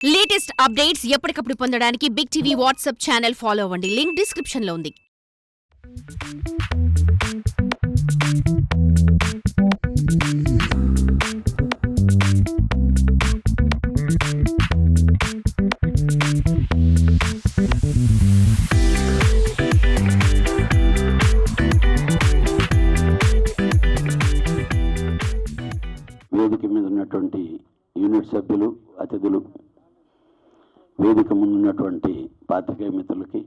Latest updates ఎప్పటికప్పుడు పొందడానికి big TV WhatsApp channel follow అవ్వండి. లింక్ డిస్క్రిప్షన్ లో ఉంది. వేదిక మీద ఉన్నటువంటి యూనిట్ సభ్యులు, అతిథులు, వేదిక ముందున్నటువంటి పాత్రికేయ మిత్రులకి,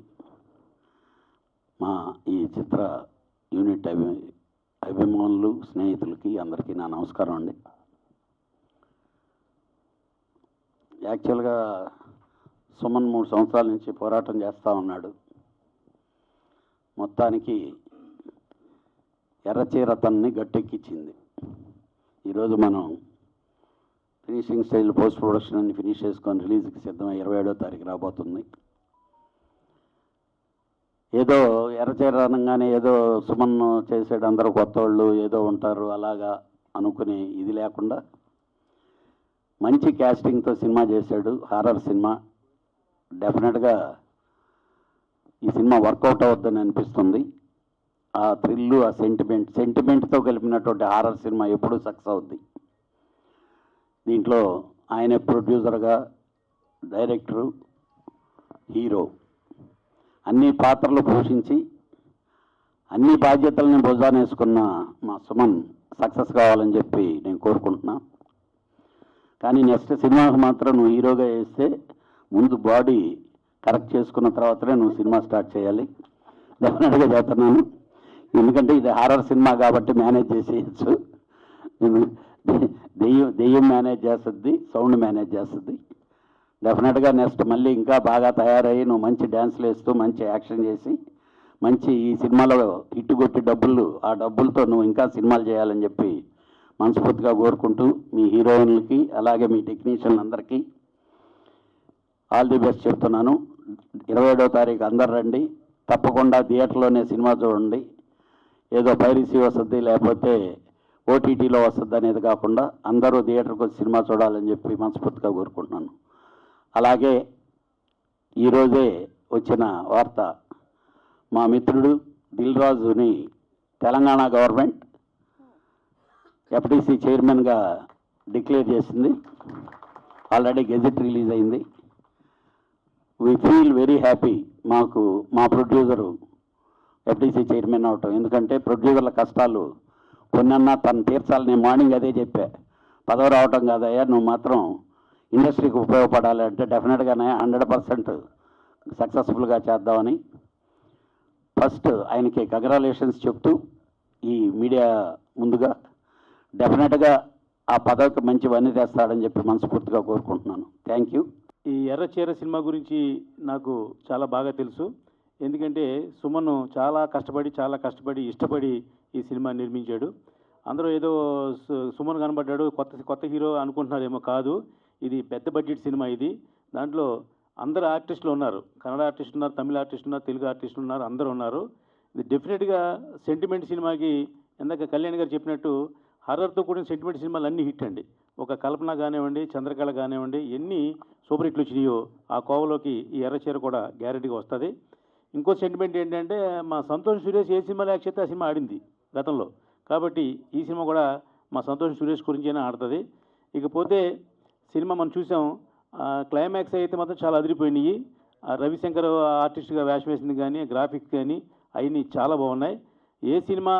మా ఈ చిత్ర యూనిట్ అభిమానులు, స్నేహితులకి అందరికీ నా నమస్కారం అండి. యాక్చువల్గా సుమన్ 3 సంవత్సరాల నుంచి పోరాటం చేస్తూ ఉన్నాడు. మొత్తానికి ఎర్రచీరతన్ని గట్టెక్కించింది. ఈరోజు మనం ఫినిషింగ్ స్టైల్ పోస్ట్ ప్రొడక్షన్ అన్ని ఫినిష్ చేసుకొని రిలీజ్కి సిద్ధమై 27వ తారీఖు రాబోతుంది. ఏదో ఎర్రచీర అనగానే ఏదో సుమన్ చేసాడు, అందరూ కొత్త వాళ్ళు ఏదో ఉంటారు అలాగా అనుకునే ఇది లేకుండా మంచి క్యాస్టింగ్తో సినిమా చేశాడు. Horror cinema. డెఫినెట్గా ఈ సినిమా వర్కౌట్ అవుద్దని అనిపిస్తుంది. ఆ థ్రిల్లు, ఆ సెంటిమెంట్తో కలిపినటువంటి హారర్ సినిమా ఎప్పుడూ సక్సెస్ అవుద్ది. దీంట్లో ఆయన ప్రొడ్యూసర్గా, డైరెక్టరు, హీరో అన్ని పాత్రలు పోషించి అన్ని బాధ్యతలని భుజాన వేసుకున్న మా సుమన్ సక్సెస్ కావాలని చెప్పి నేను కోరుకుంటున్నా. కానీ నెక్స్ట్ సినిమాకి మాత్రం నువ్వు హీరోగా వేస్తే ముందు బాడీ కరెక్ట్ చేసుకున్న తర్వాతనే నువ్వు సినిమా స్టార్ట్ చేయాలి. డెఫినెట్గా చేస్తున్నాను. ఎందుకంటే ఇది హారర్ సినిమా కాబట్టి మేనేజ్ చేసేయచ్చు. దెయ్యం మేనేజ్ చేస్తుంది, సౌండ్ మేనేజ్ చేస్తుంది. డెఫినెట్గా నెక్స్ట్ మళ్ళీ ఇంకా బాగా తయారయ్యి నువ్వు మంచి డ్యాన్స్లు వేస్తూ మంచి యాక్షన్ చేసి మంచి ఈ సినిమాలో హిట్ కొట్టి ఆ డబ్బులతో నువ్వు ఇంకా సినిమాలు చేయాలని చెప్పి మనస్ఫూర్తిగా కోరుకుంటూ మీ హీరోయిన్లకి అలాగే మీ టెక్నీషియన్లందరికీ ఆల్ ది బెస్ట్ చెప్తున్నాను. 27వ తారీఖు అందరు రండి. తప్పకుండా థియేటర్లోనే సినిమా చూడండి. ఏదో పైరసీ వస్తుంది లేకపోతే ఓటీటీలో వస్తుంది అనేది కాకుండా అందరూ థియేటర్కి వచ్చి సినిమా చూడాలని చెప్పి మనస్ఫూర్తిగా కోరుకుంటున్నాను. అలాగే ఈరోజే వచ్చిన వార్త, మా మిత్రుడు దిల్ రాజుని తెలంగాణ గవర్నమెంట్ ఎఫ్డీసీ చైర్మన్గా డిక్లేర్ చేసింది. ఆల్రెడీ గెజెట్ రిలీజ్ అయింది. We feel very happy. మా ప్రొడ్యూసరు ఎఫ్డీసీ చైర్మన్ అవటం. ఎందుకంటే ప్రొడ్యూసర్ల కష్టాలు కొన్నన్నా తను తీర్చాలి. నేను మార్నింగ్ అదే చెప్పా, పదవి రావటం కాదయ్యా, నువ్వు మాత్రం ఇండస్ట్రీకి ఉపయోగపడాలి అంటే డెఫినెట్గానే 100% సక్సెస్ఫుల్గా చేద్దామని ఫస్ట్ ఆయనకి కంగ్రాచులేషన్స్ చెప్తూ ఈ మీడియా ముందుగా డెఫినెట్గా ఆ పదవికి మంచి వన్నీ తెస్తాడని చెప్పి మనస్ఫూర్తిగా కోరుకుంటున్నాను. Thank you. ఈ ఎర్రచీర సినిమా గురించి నాకు చాలా బాగా తెలుసు. ఎందుకంటే సుమన్ చాలా కష్టపడి ఇష్టపడి ఈ సినిమా నిర్మించాడు. అందరూ ఏదో సుమన్ కనబడ్డాడు కొత్త హీరో అనుకుంటున్నారేమో. కాదు, ఇది పెద్ద బడ్జెట్ సినిమా. ఇది దాంట్లో అందరు ఆర్టిస్టులు ఉన్నారు. కన్నడ ఆర్టిస్టులు ఉన్నారు, తమిళ ఆర్టిస్టులు ఉన్నారు, తెలుగు ఆర్టిస్టులు ఉన్నారు, అందరూ ఉన్నారు. ఇది డెఫినెట్గా సెంటిమెంట్ సినిమాకి ఇందాక కళ్యాణ్ గారు చెప్పినట్టు హర్రర్తో కూడిన సెంటిమెంట్ సినిమాలు అన్నీ హిట్ అండి. ఒక కల్పన కానివ్వండి, చంద్రకళ కానివ్వండి, ఎన్ని సూపర్ హిట్లు వచ్చినాయో ఆ కోవలోకి ఈ ఎర్రచీర కూడా గ్యారెంటీగా వస్తుంది. ఇంకో సెంటిమెంట్ ఏంటంటే మా సంతోష్ సురేష్ ఏ సినిమాలో యాక్ట్ చేస్తే ఆ సినిమా ఆడింది గతంలో. కాబట్టి ఈ సినిమా కూడా మా సంతోష్ సురేష్ గురించైనా ఆడుతుంది. ఇకపోతే సినిమా మనం చూసాం, క్లైమాక్స్ అయితే మాత్రం చాలా అదిరిపోయినాయి. రవిశంకర్ ఆర్టిస్ట్గా వేషం వేసింది కానీ, గ్రాఫిక్స్ కానీ అవన్నీ చాలా బాగున్నాయి. ఏ సినిమా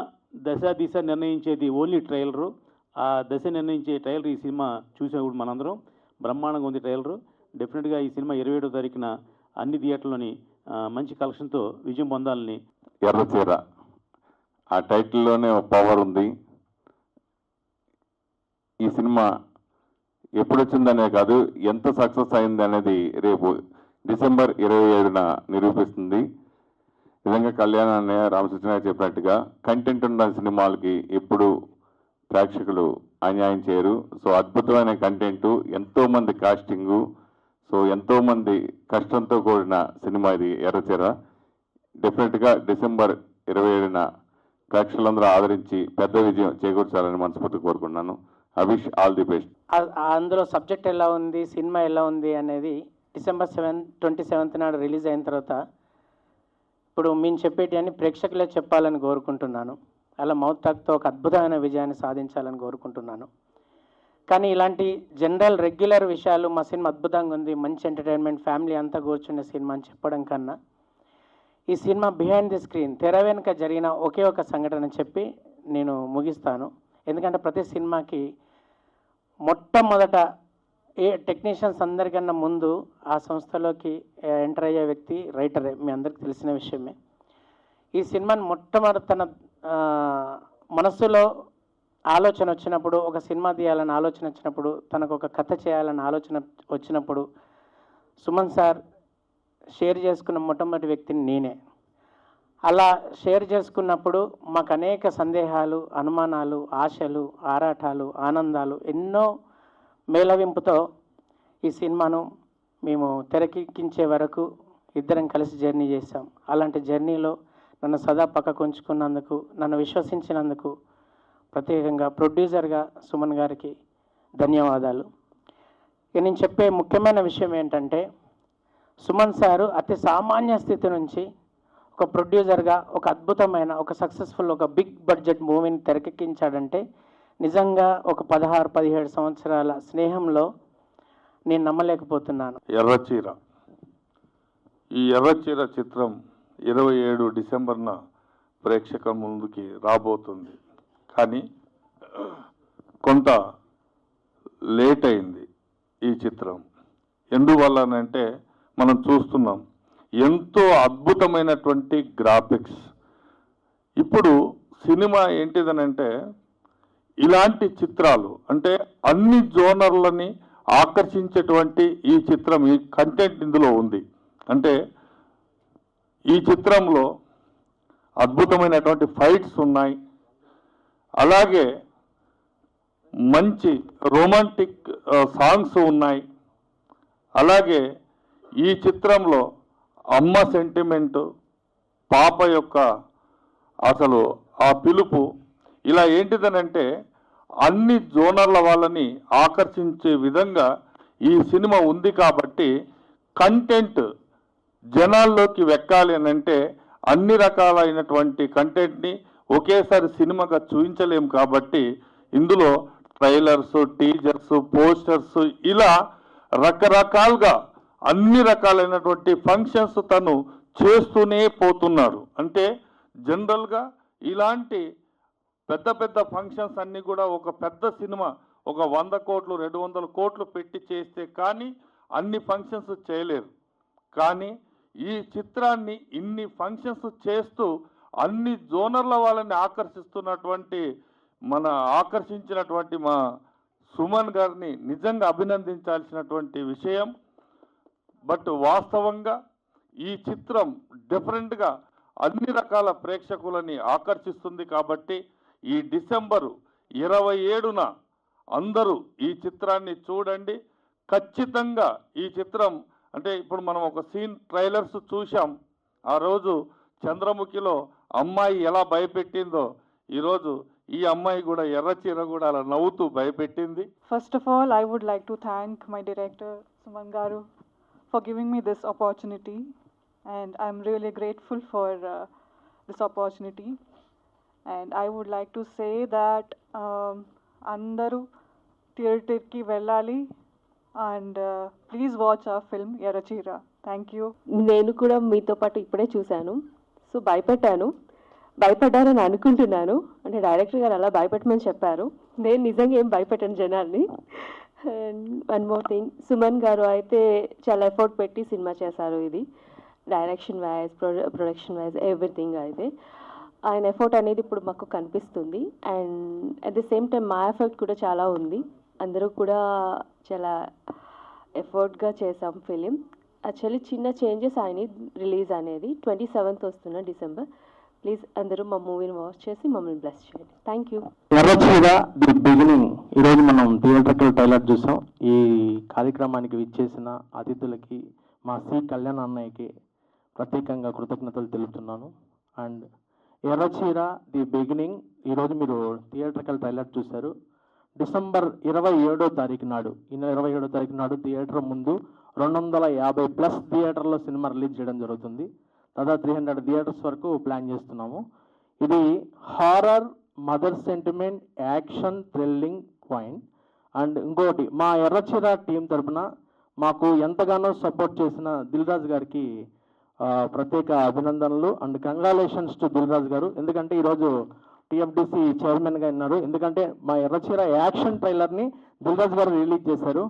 దిశ నిర్ణయించేది ఓన్లీ ట్రైలరు. ఆ దశ నిర్ణయించే ట్రైలర్ ఈ సినిమా చూసేప్పుడు మనందరం బ్రహ్మాండంగా ఉంది ట్రైలరు. డెఫినెట్గా ఈ సినిమా 27వ తారీఖున అన్ని థియేటర్లోని మంచి కలెక్షన్తో విజయం పొందాలని. ఎర్రచీర ఆ టైటిల్లోనే పవర్ ఉంది. ఈ సినిమా ఎప్పుడు వచ్చిందనే కాదు, ఎంత సక్సెస్ అయింది అనేది రేపు డిసెంబర్ 27న నిరూపిస్తుంది. నిజంగా కళ్యాణ్ అన్నయ్య, రామకృష్ణ చెప్పినట్టుగా కంటెంట్ ఉన్న సినిమాలకి ఎప్పుడు ప్రేక్షకులు అన్యాయం చేయరు. సో అద్భుతమైన కంటెంటు, ఎంతోమంది కాస్టింగు, సో ఎంతోమంది కష్టంతో కూడిన సినిమా ఇది ఎర్రచీర. డెఫినెట్గా డిసెంబర్ 27న ప్రేక్షకులందరూ ఆదరించి పెద్ద విజయం చేకూర్చాలని మనస్ఫూర్తిగా కోరుకుంటున్నాను. Abhish all the best. అందులో సబ్జెక్ట్ ఎలా ఉంది, సినిమా ఎలా ఉంది అనేది December 27 నాడు రిలీజ్ అయిన తర్వాత ఇప్పుడు మేము చెప్పేటి అని ప్రేక్షకులే చెప్పాలని కోరుకుంటున్నాను. అలా మౌత్ టాక్తో ఒక అద్భుతమైన విజయాన్ని సాధించాలని కోరుకుంటున్నాను. కానీ ఇలాంటి జనరల్ రెగ్యులర్ విషయాలు మా సినిమా అద్భుతంగా ఉంది, మంచి ఎంటర్టైన్మెంట్, ఫ్యామిలీ అంతా కూర్చునే సినిమా అని చెప్పడం కన్నా ఈ సినిమా బిహైండ్ ది స్క్రీన్, తెర వెనుక జరిగిన ఒకే ఒక సంఘటన చెప్పి నేను ముగిస్తాను. ఎందుకంటే ప్రతి సినిమాకి మొట్టమొదట టెక్నీషియన్స్ అందరికన్నా ముందు ఆ సంస్థలోకి ఎంటర్ అయ్యే వ్యక్తి రైటరే, మీ అందరికి తెలిసిన విషయమే. ఈ సినిమాని మొట్టమొదటి తన మనస్సులో ఆలోచన వచ్చినప్పుడు, ఒక సినిమా తీయాలని ఆలోచన వచ్చినప్పుడు, తనకు ఒక కథ చేయాలని ఆలోచన వచ్చినప్పుడు సుమన్ సార్ షేర్ చేసుకున్న మొట్టమొదటి వ్యక్తిని నేనే. అలా షేర్ చేసుకున్నప్పుడు మాకు అనేక సందేహాలు, అనుమానాలు, ఆశలు, ఆరాటాలు, ఆనందాలు ఎన్నో మేళవింపుతో ఈ సినిమాను మేము తెరకెక్కించే వరకు ఇద్దరం కలిసి జర్నీ చేశాం. అలాంటి జర్నీలో నన్ను సదా పక్కకు ఉంచుకున్నందుకు, నన్ను విశ్వసించినందుకు ప్రత్యేకంగా ప్రొడ్యూసర్గా సుమన్ గారికి ధన్యవాదాలు. ఇక నేను చెప్పే ముఖ్యమైన విషయం ఏంటంటే, సుమన్ సారు అతి సామాన్య స్థితి నుంచి ఒక ప్రొడ్యూసర్గా ఒక అద్భుతమైన, ఒక సక్సెస్ఫుల్, ఒక బిగ్ బడ్జెట్ మూవీని తెరకెక్కించాడంటే నిజంగా ఒక 16-17 సంవత్సరాల స్నేహంలో నేను నమ్మలేకపోతున్నాను. ఎర్రచీర, ఈ ఎర్రచీర చిత్రం 27 డిసెంబర్న ప్రేక్షకుల ముందుకి రాబోతుంది. కానీ కొంత లేట్ అయింది ఈ చిత్రం. ఎందువల్లనంటే మనం చూస్తున్నాం ఎంతో అద్భుతమైనటువంటి గ్రాఫిక్స్. ఇప్పుడు సినిమా ఏంటిదనంటే ఇలాంటి చిత్రాలు అంటే అన్ని జోనర్లని ఆకర్షించేటువంటి ఈ చిత్రం, ఈ కంటెంట్ ఇందులో ఉంది. అంటే ఈ చిత్రంలో అద్భుతమైనటువంటి ఫైట్స్ ఉన్నాయి, అలాగే మంచి రొమాంటిక్ సాంగ్స్ ఉన్నాయి, అలాగే ఈ చిత్రంలో అమ్మ సెంటిమెంటు, పాప యొక్క అసలు ఆ పిలుపు, ఇలా ఏంటిదనంటే అన్ని జోనర్ల వాళ్ళని ఆకర్షించే విధంగా ఈ సినిమా ఉంది. కాబట్టి కంటెంట్ జనాల్లోకి వెక్కాలి అని అంటే అన్ని రకాలైనటువంటి కంటెంట్ని ఒకేసారి సినిమాగా చూపించలేము. కాబట్టి ఇందులో ట్రైలర్స్, టీజర్స్, పోస్టర్స్ ఇలా రకరకాలుగా అన్ని రకాలైనటువంటి ఫంక్షన్స్ తను చేస్తూనే పోతున్నారు. అంటే జనరల్గా ఇలాంటి పెద్ద పెద్ద ఫంక్షన్స్ అన్నీ కూడా ఒక పెద్ద సినిమా ఒక 100 కోట్లు 200 కోట్లు పెట్టి చేస్తే కానీ అన్ని ఫంక్షన్స్ చేయలేరు. కానీ ఈ చిత్రాన్ని ఇన్ని ఫంక్షన్స్ చేస్తూ అన్ని జోనర్ల వాళ్ళని ఆకర్షించినటువంటి మా సుమన్ గారిని నిజంగా అభినందించాల్సినటువంటి విషయం. బట్ వాస్తవంగా ఈ చిత్రం డిఫరెంట్గా అన్ని రకాల ప్రేక్షకులని ఆకర్షిస్తుంది. కాబట్టి ఈ డిసెంబరు 27న అందరూ ఈ చిత్రాన్ని చూడండి. ఖచ్చితంగా ఈ చిత్రం అంటే ఇప్పుడు మనం ఒక సీన్ ట్రైలర్స్ చూసాం. ఆ రోజు చంద్రముఖిలో అమ్మాయి ఎలా భయపెట్టిందో ఈరోజు ఈ అమ్మాయి కూడా ఎర్రచీర కూడా అలా నవ్వుతూ భయపెట్టింది. First of all, I would like to thank my director Suman Garu for giving me this opportunity, and I'm really grateful for this opportunity. And I would like to say that andaru theatre ki vellali and please watch our film Erachira. Thank you. నేను కూడా మీతో పాటు ఇప్పుడే చూశాను. So భయపడ్డారని అనుకుంటున్నాను. అంటే director గారు అలా భయపెట్టమని చెప్పారు. నేను నిజంగా ఏం భయపెట్టాను జనాల్ని. And one more thing, Suman గారు అయితే చాలా ఎఫర్ట్ పెట్టి సినిమా చేశారు. ఇది direction wise, production wise, everything. అయితే ఆయన ఎఫర్ట్ అనేది ఇప్పుడు మాకు కనిపిస్తుంది. And at the same time మా ఎఫర్ట్ కూడా చాలా ఉంది. అందరూ కూడా చాలా ఎఫర్ట్గా చేసాం ఫిలిం. యాక్చువల్లీ చిన్న చేంజెస్ అయినాయి రిలీజ్ అనేది. 27th వస్తున్న డిసెంబర్. ప్లీజ్ అందరూ మా మూవీని వాచ్ చేసి మమ్మల్ని బ్లెస్ చేయండి. Thank you. Errachira the beginning ఈరోజు మనం థియేటర్కల్ ట్రైలర్ చూసాం. ఈ కార్యక్రమానికి విచ్చేసిన అతిథులకి, మా సి కళ్యాణ్ అన్నయ్యకి ప్రత్యేకంగా కృతజ్ఞతలు తెలుపుతున్నాను. అండ్ ఎర్రచీర ది బిగినింగ్ ఈరోజు మీరు థియేటర్కల్ ట్రైలర్ చూశారు. డిసెంబర్ 27వ తారీఖు నాడు, ఈ నెల 27వ తారీఖు నాడు థియేటర్ ముందు 250+ థియేటర్లో సినిమా రిలీజ్ చేయడం జరుగుతుంది. దాదాపు 300 థియేటర్స్ వరకు ప్లాన్ చేస్తున్నాము. ఇది horror, mother sentiment, action, thrilling point. And ఇంకోటి, మా ఎర్రచీర టీం తరపున మాకు ఎంతగానో సపోర్ట్ చేసిన దిల్ రాజు గారికి ప్రత్యేక అభినందనలు and congratulations to Dil Raju గారు. ఎందుకంటే ఈరోజు టీఎఫ్డిసి చైర్మన్గా ఉన్నారు. ఎందుకంటే మా ఎర్రచీర యాక్షన్ ట్రైలర్ని దిల్ రాజు గారు రిలీజ్ చేశారు.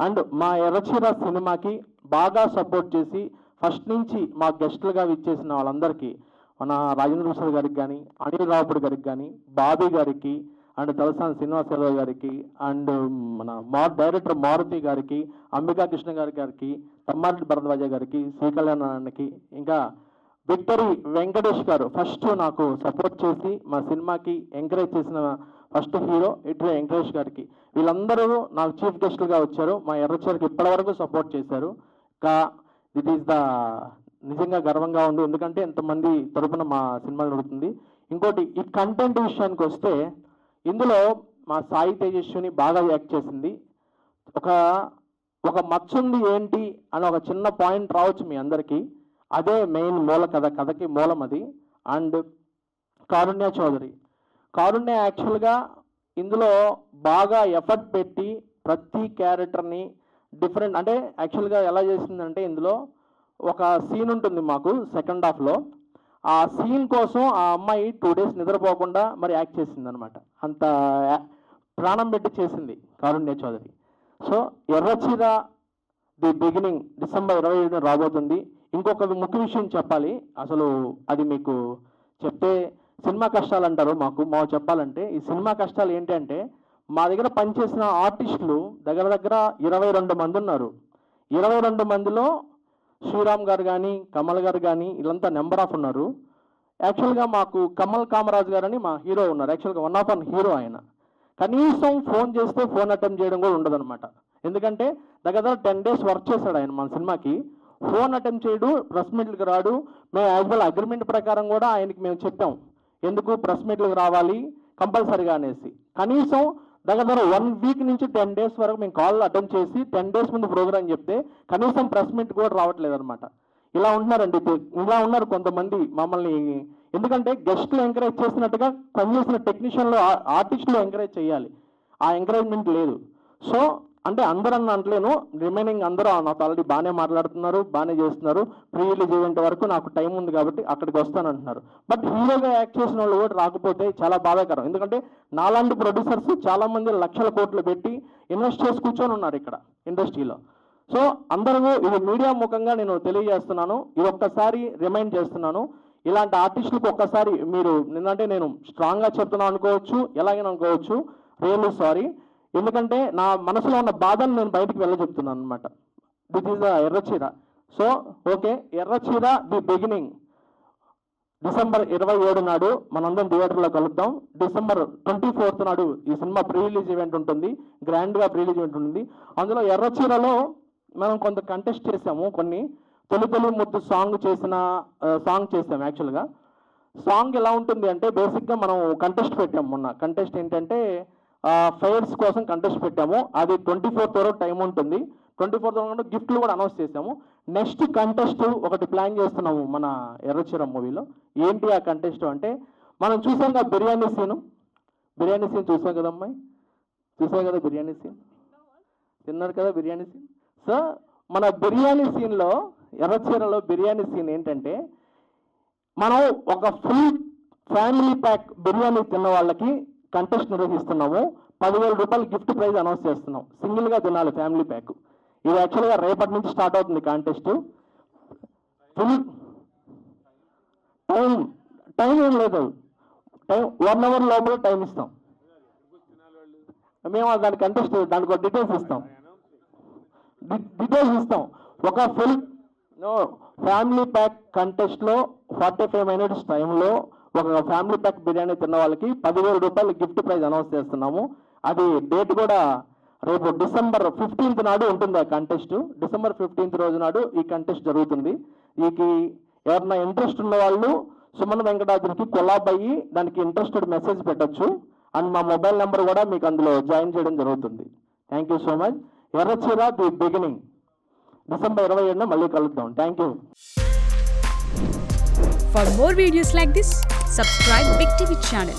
అండ్ మా ఎర్రచీర సినిమాకి బాగా సపోర్ట్ చేసి ఫస్ట్ నుంచి మా గెస్టులుగా ఇచ్చేసిన వాళ్ళందరికీ, మన రాజేంద్ర ప్రసాద్ గారికి కానీ, అనిల్ రావుపూడి గారికి కానీ, బాబీ గారికి అండ్ తలసాని శ్రీనివాసరావు గారికి అండ్ మన డైరెక్టర్ మారుతి గారికి, అంబికా కృష్ణ గారికి, తమ్మారెడ్డి భరద్వాజ గారికి, శ్రీకళ్యాణానికి, ఇంకా విక్టరీ వెంకటేష్ గారు ఫస్ట్ నాకు సపోర్ట్ చేసి మా సినిమాకి ఎంకరేజ్ చేసిన ఫస్ట్ హీరో విక్టరీ వెంకటేష్ గారికి, వీళ్ళందరూ నాకు చీఫ్ గెస్టులుగా వచ్చారు. మా ఎర్రచీరకి ఇప్పటివరకు సపోర్ట్ చేశారు. దిట్ ఈస్ ద నిజంగా గర్వంగా ఉంది, ఎందుకంటే ఎంతమంది తరపున మా సినిమా జరుగుతుంది. ఇంకోటి, ఈ కంటెంట్ విషయానికి వస్తే ఇందులో మా సాయి తేజస్విని బాగా యాక్ట్ చేసింది. ఒక మచ్చుంది ఏంటి అని ఒక చిన్న పాయింట్ రావచ్చు మీ అందరికీ, అదే మెయిన్ మూల కథకి మూలం అది. అండ్ కారుణ్య చౌదరి యాక్చువల్గా ఇందులో బాగా ఎఫర్ట్ పెట్టి ప్రతి క్యారెక్టర్ని డిఫరెంట్, అంటే యాక్చువల్గా ఎలా చేసిందంటే ఇందులో ఒక సీన్ ఉంటుంది మాకు సెకండ్ హాఫ్లో. ఆ సీన్ కోసం ఆ అమ్మాయి 2 days నిద్రపోకుండా మరి యాక్ట్ చేసింది అనమాట. అంత ప్రాణం పెట్టి చేసింది Karunya Chowdary. So Errachira the beginning December 27న రాబోతుంది. ఇంకొక ముఖ్య విషయం చెప్పాలి, అసలు అది మీకు చెప్తే సినిమా కష్టాలు అంటారు. మాకు చెప్పాలంటే ఈ సినిమా కష్టాలు ఏంటంటే, మా దగ్గర పనిచేసిన ఆర్టిస్టులు దగ్గర 22 మంది ఉన్నారు. 22 మందిలో శ్రీరామ్ గారు కానీ, కమల్ గారు కానీ వీళ్ళంతా నెంబర్ ఆఫ్ ఉన్నారు. యాక్చువల్గా మాకు కమల్ కామరాజ్ గారు అని మా హీరో ఉన్నారు. యాక్చువల్గా 1 హీరో ఆయన. కనీసం ఫోన్ చేస్తే ఫోన్ అటెంప్ట్ చేయడం కూడా ఉండదన్నమాట. ఎందుకంటే దగ్గర 10 days వర్క్ చేశాడు ఆయన మన సినిమాకి. ఫోన్ అటెంప్ట్ చేయడు, ప్రెస్ మీట్లకు రాడు. మేము యాజ్ వెల్ అగ్రిమెంట్ ప్రకారం కూడా ఆయనకి మేము చెప్పాం, ఎందుకు ప్రెస్ మీట్లకు రావాలి కంపల్సరీగా అనేసి. కనీసం దగ్గర 1 week నుంచి 10 days వరకు మేము కాల్ అటెండ్ చేసి 10 days ముందు ప్రోగ్రామ్ చెప్తే కనీసం ప్రెస్ మీట్ కూడా రావట్లేదు అనమాట. ఇలా ఉంటున్నారండి, ఇలా ఉన్నారు కొంతమంది మమ్మల్ని. ఎందుకంటే గెస్ట్లు ఎంకరేజ్ చేసినట్టుగా పనిచేసిన టెక్నీషియన్లు, ఆర్టిస్టులు ఎంకరేజ్ చేయాలి, ఆ ఎంకరేజ్మెంట్ లేదు. సో అంటే అందరూ అంటలేను, రిమైనింగ్ అందరూ నాతో ఆల్రెడీ బాగానే మాట్లాడుతున్నారు, బాగానే చేస్తున్నారు. ప్రీ రిలీజ్ ఈవెంట్ వరకు నాకు టైం ఉంది కాబట్టి అక్కడికి వస్తానంటున్నారు. బట్ హీరోగా యాక్ట్ చేసిన వాళ్ళు కూడా రాకపోతే చాలా బాధాకరం. ఎందుకంటే నాలాంటి ప్రొడ్యూసర్స్ చాలామంది లక్షల కోట్లు పెట్టి ఇన్వెస్ట్ చేసి కూర్చొని ఉన్నారు ఇక్కడ ఇండస్ట్రీలో. సో అందరూ ఇది మీడియా ముఖంగా నేను తెలియజేస్తున్నాను, ఇది ఒక్కసారి రిమైండ్ చేస్తున్నాను. ఇలాంటి ఆర్టిస్టులకు ఒక్కసారి మీరు నిన్నంటే నేను స్ట్రాంగ్గా చెప్తున్నాను అనుకోవచ్చు, ఎలాగైనా అనుకోవచ్చు. Really sorry. ఎందుకంటే నా మనసులో ఉన్న బాధను నేను బయటికి చెప్తున్నాను అనమాట. This is the Errachira. So okay, Errachira the beginning December 27 నాడు మనందరం థియేటర్లో కలుద్దాం. డిసెంబర్ 24th నాడు ఈ సినిమా ప్రీ రిలీజ్ ఈవెంట్ ఉంటుంది, గ్రాండ్గా ప్రీ రిలీజ్ ఈవెంట్ ఉంటుంది. అందులో ఎర్రచీరలో మనం కొంత కంటెస్ట్ చేసాము, కొన్ని తొలి ముద్దు సాంగ్ చేసాము. యాక్చువల్గా సాంగ్ ఎలా ఉంటుంది అంటే, బేసిక్గా మనం కంటెస్ట్ పెట్టాము మొన్న. కంటెస్ట్ ఏంటంటే ఫైర్స్ కోసం కంటెస్ట్ పెట్టాము. అది 24th వరకు టైం ఉంటుంది. 24th వరకు గిఫ్ట్లు కూడా అనౌన్స్ చేసాము. నెక్స్ట్ కంటెస్ట్ ఒకటి ప్లాన్ చేస్తున్నాము మన ఎర్రచీర మూవీలో. ఏంటి ఆ కంటెస్ట్ అంటే, మనం చూసాం కదా బిర్యానీ సీన్ చూసాం కదా అమ్మాయి, చూసాం కదా బిర్యానీ సీన్, తిన్నారు కదా బిర్యానీ సీన్. సో మన బిర్యానీ సీన్లో, ఎర్రచీరలో బిర్యానీ సీన్ ఏంటంటే, మనం ఒక ఫుల్ ఫ్యామిలీ ప్యాక్ బిర్యానీ తిన్న వాళ్ళకి కంటెస్ట్ నిర్వహిస్తున్నాము. 10,000 రూపాయలు గిఫ్ట్ ప్రైజ్ అనౌన్స్ చేస్తున్నాం. సింగిల్గా తినాలి ఫ్యామిలీ ప్యాక్. ఇది యాక్చువల్గా రేపటి నుంచి స్టార్ట్ అవుతుంది కాంటెస్ట్. ఫుల్ టైం ఏం లేదు, 1 hour లోపల టైం ఇస్తాం మేము. దాని కంటెస్ట్ దానికి డీటెయిల్స్ ఇస్తాం. ఒక ఫుల్ ఫ్యామిలీ ప్యాక్ కంటెస్ట్లో 45 minutes టైంలో ఒక ఫ్యామిలీ ప్యాక్ బిర్యానీ తిన్న వాళ్ళకి 10,000 రూపాయలు గిఫ్ట్ ప్రైజ్ అనౌన్స్ చేస్తున్నాము. అది డేట్ కూడా రేపు డిసెంబర్ 15th నాడు ఉంటుంది ఆ కంటెస్ట్. డిసెంబర్ 15th రోజు నాడు ఈ కంటెస్ట్ జరుగుతుంది. ఎవరైనా ఇంట్రెస్ట్ ఉన్న వాళ్ళు సుమన్ వెంకటాద్రికి కొలాబ్ అయ్యి దానికి ఇంట్రెస్టెడ్ మెసేజ్ పెట్టచ్చు. అండ్ మా మొబైల్ నెంబర్ కూడా మీకు అందులో జాయిన్ చేయడం జరుగుతుంది. Thank you so much. Errachira the beginning December 27న మళ్ళీ కలుద్దాం. Thank you. For more videos like this, subscribe Big TV channel.